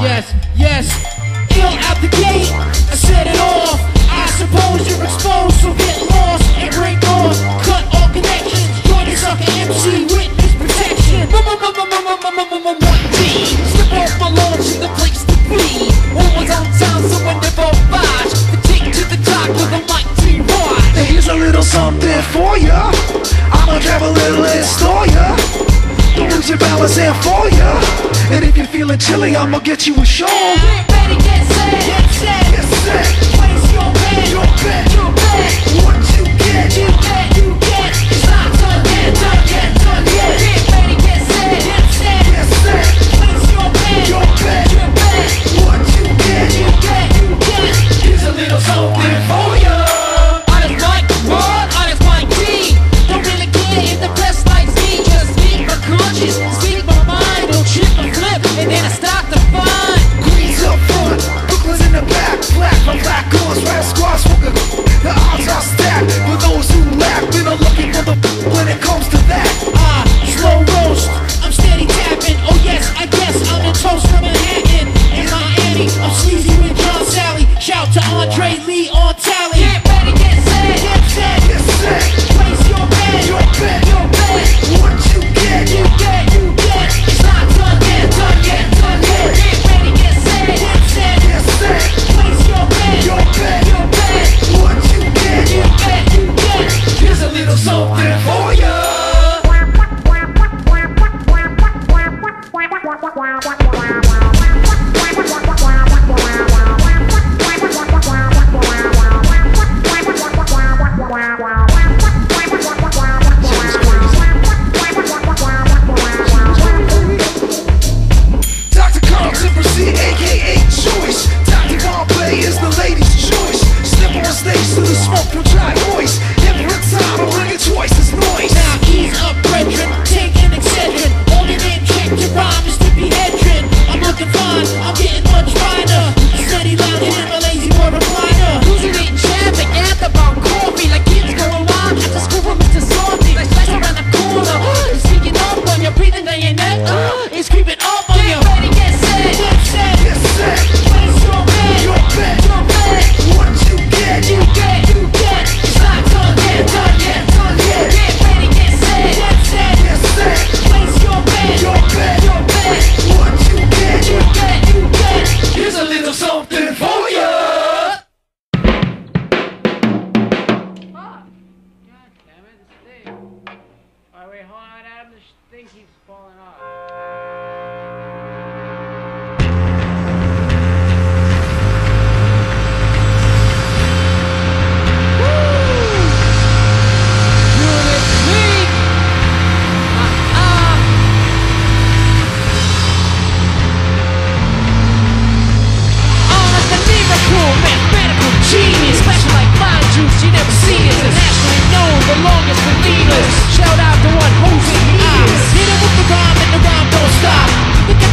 Yes, yes. Ill out the gate, I set it off. I suppose you're exposed, so get lost and break off. Cut all connections, join the sucker MC, witness protection. 1D, slip off my launch in the place to be. Always on time, so I never watch. The tick to the top with a mighty watch. Here's a little something for ya. I'ma grab a little and store ya. Don't lose your balance and for ya. And if you're feeling chilly, I'ma get you a shawl. Get ready, get set, get set, Get set. place your bet, Your bet. your bet. What you get? You get, it's not done yet, done yet, done yet. Get ready, get set, get set, Get set. place your bet, Your bet. your bet. What you get? You get, Here's a little something for ya. honest Mike, what? Honest Mike D. Don't really care if the press likes me, just speak my conscience, speak my mind, don't trip or flip, and then I start to find. Queens up front, Brooklyn's in the back. Black on black girls, red squad smoking. The odds are stacked for those who lack. Been looking for the when it comes to that. Slow roast, I'm steady tapping. Oh yes, I guess I'm in toast from Manhattan. In Miami, I'm sleazy with John Sally. Shout to Andre Lee on tally. Get ready, get set, get set. Get set. Place your bet, Your bet. your bet. What you get? You get. It's not done yet, done yet, done yet. Get ready, get set, get set. Get set. Place your bet, Your bet. your bet. What you get? You get. Here's a little something for ya. Dr. Carlton Proceed, aka Choice. Dr. Bombay is the lady's choice. Step on stage to the smoke from dry voice. Every time I bring it twice as noise. Now ease up, brethren, take an Excedrin. Hold it in, check your rhyme is to be hedrin'. I'm looking fine, I'm getting much finer. Steady lounging in my lazy boy recliner. Losing it in traffic, asked about coffee. Like kids going wild at the school from Mr. Salty. Like slice around the corner. It's sneaking up when you're breathing down your neck. It's creeping up on you. Get ready, get set, get set. Get set. Place your bet, Your bet. your bet. What you get? You get. It's not done yet, done yet, done yet. Get ready, get set, get set. Get set. Place your bet, Your bet. your bet. What you get? You get. Here's a little something for ya. God damn it, this thing. Alright, wait, hold on, Adam. This thing keeps falling off. Genius, special like fine juice, you never seen it. Internationally known, the longest for leaders. Shout out to one who's in ears. Hit him with the rhyme and the rhyme don't stop. Look at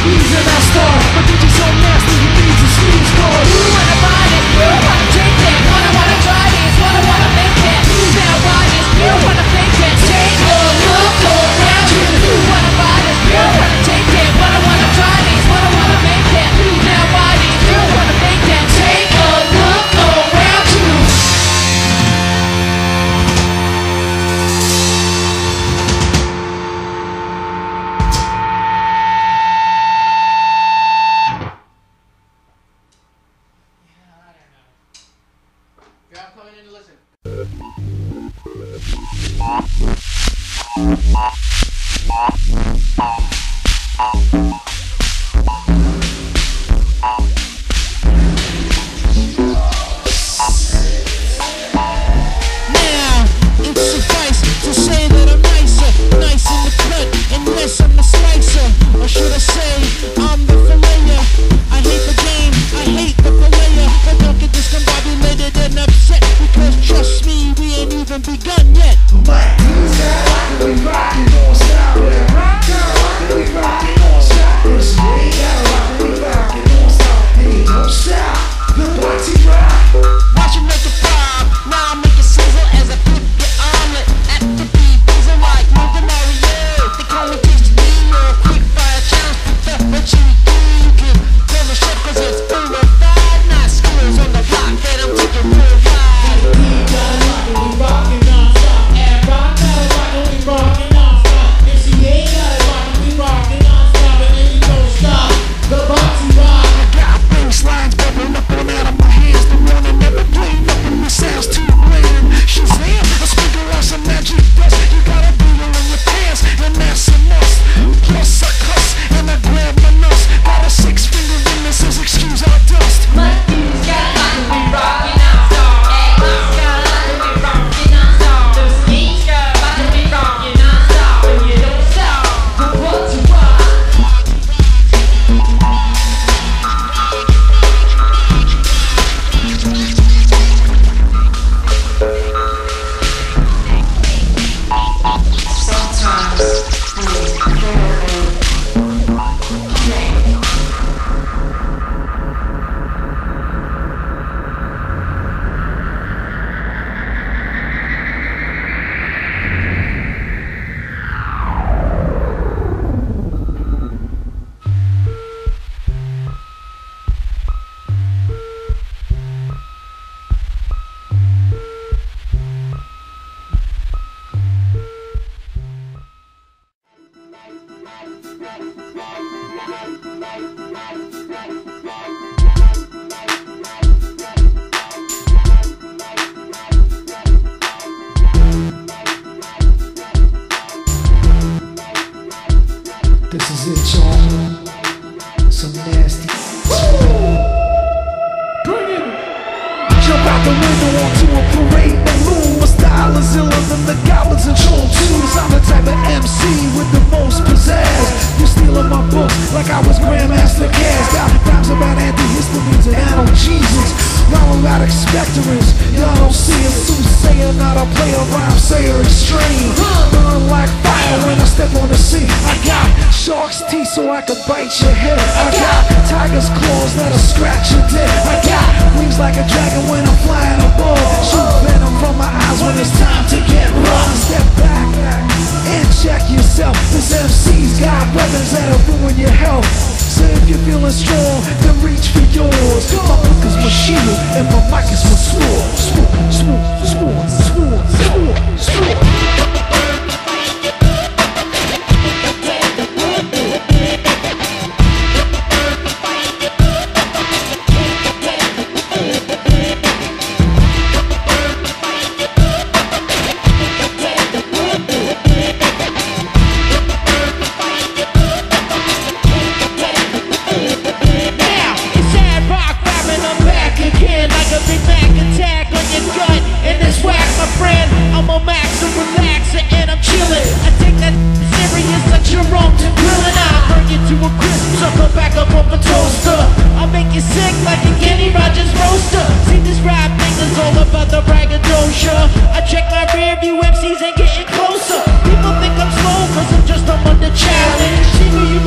He's an all-star, but DJ's so nasty he needs a squeeze guard. You wanna buy this, you wanna take that, wanna try this, wanna make that. Now buy this, you wanna fake that. Take a look around you. You wanna buy this, you wanna take that, wanna try this, wanna make that. Now buy this, you wanna fake that. Take a look around you. I'm coming in to listen. Now, it suffice to say that I'm nicer, nice in the cut, and less I'm the slicer. Or should I say, I'm the fillayer. I hate the game, I hate the fillayer. But don't get discombobulated and upset, because trust me, we ain't even begun yet. But these guys, we rockin' on style, we rockin' on style. This way, we rockin' on style, and you don't stop. The party rock. Watch you make it pop, now I make it sizzle as I flip your omelet. At the beat, these are like Move Mario. They call me Tasty or quick fire challenge. What you do, you can tell the shit cause it's full of fire. Not screws on the block that I'm taking real wide. We rockin' non-stop, everybody knows we rockin' non-stop. If she ain't got it rockin', we rockin' non-stop, and then you don't stop. The party rock. I got bass lines bubbling up and out of my hands. The one that never played nothing that sounds too bland. Shazam, a sprinkle of some magic dust. You got a beetle in your pants, and that's a must. Plus I cuss, and I grab my nuts. Got a 6-finger ring that says excuse our dust. This is it, y'all. Some nasty. Bring it! Jump out the window onto a parade balloon. My style is iller than the goblins and troll twos. I'm the type of MC with the most pizzazz. You stealing my books like I was Grandmaster Caz. Got rhymes about antihistamines and analgesics. Y'all about expectorants, y'all don't see a soothsayer, not a player, rhyme sayer extreme. Burn like fire when I step on the scene. I got shark's teeth so I can bite your head. I got tiger's claws that'll scratch your dead. I got wings like a dragon when I'm flying above. Shoot venom from my eyes when it's time to get rough. Step back and check yourself. This MC's got weapons that'll ruin your health. So if you're feeling strong, then reach for yours. My book is my shield and my mic is my sword. Sword, sword, sword, sword, sword, sword. I check my rear view, MCs ain't getting closer. People think I'm slow cause I'm just on the challenge. See me, you